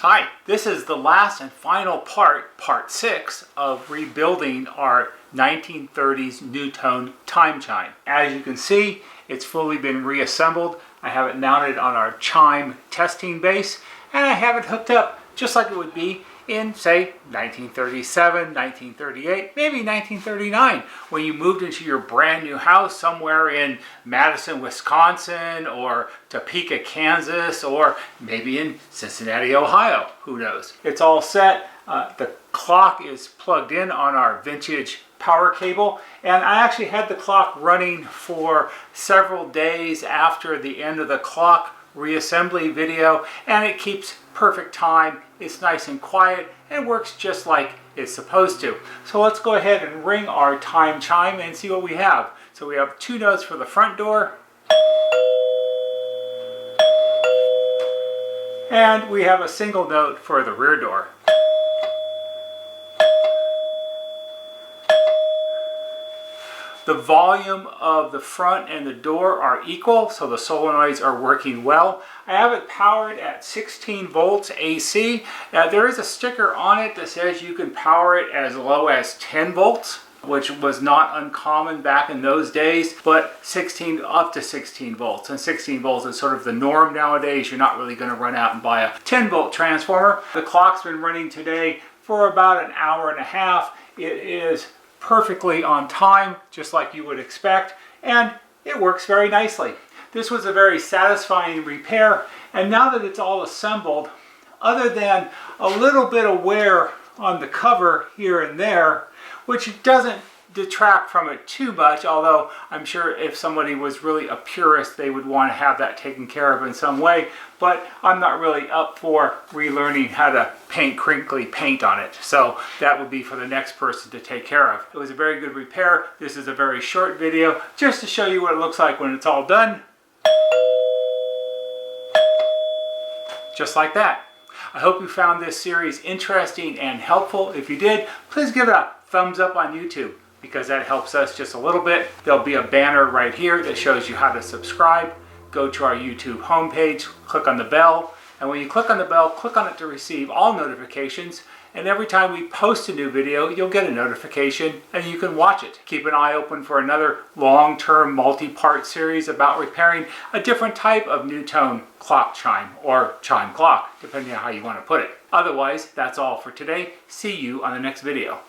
Hi, this is the last and final part, part 6, of rebuilding our 1930s NuTone time chime. As you can see, it's fully been reassembled. I have it mounted on our Chime testing base, and I have it hooked up just like it would be in, say, 1937, 1938, maybe 1939, when you moved into your brand new house somewhere in Madison, Wisconsin, or Topeka, Kansas, or maybe in Cincinnati, Ohio. Who knows? It's all set. The clock is plugged in on our vintage power cable, and I actually had the clock running for several days after the end of the clock reassembly video, and it keeps perfect time. It's nice and quiet and works just like it's supposed to. So let's go ahead and ring our time chime and see what we have. So we have 2 notes for the front door, and we have a single note for the rear door. The volume of the front and the door are equal, so the solenoids are working well. I have it powered at 16 volts AC. There is a sticker on it that says you can power it as low as 10 volts, which was not uncommon back in those days, but 16 up to 16 volts. And 16 volts is sort of the norm nowadays. You're not really going to run out and buy a 10 volt transformer. The clock's been running today for about an hour and a half. It is perfectly on time, just like you would expect, and it works very nicely. This was a very satisfying repair, and now that it's all assembled, other than a little bit of wear on the cover here and there, which doesn't detract from it too much, although I'm sure if somebody was really a purist, they would want to have that taken care of in some way, but I'm not really up for relearning how to paint crinkly paint on it, so that would be for the next person to take care of. It was a very good repair. This is a very short video just to show you what it looks like when it's all done. Just like that. I hope you found this series interesting and helpful. If you did, please give it a thumbs up on YouTube, because that helps us just a little bit. There'll be a banner right here that shows you how to subscribe. Go to our YouTube homepage, click on the bell, and when you click on the bell, click on it to receive all notifications, and every time we post a new video, you'll get a notification and you can watch it. Keep an eye open for another long-term multi-part series about repairing a different type of NuTone clock chime, or chime clock, depending on how you want to put it. Otherwise, that's all for today. See you on the next video.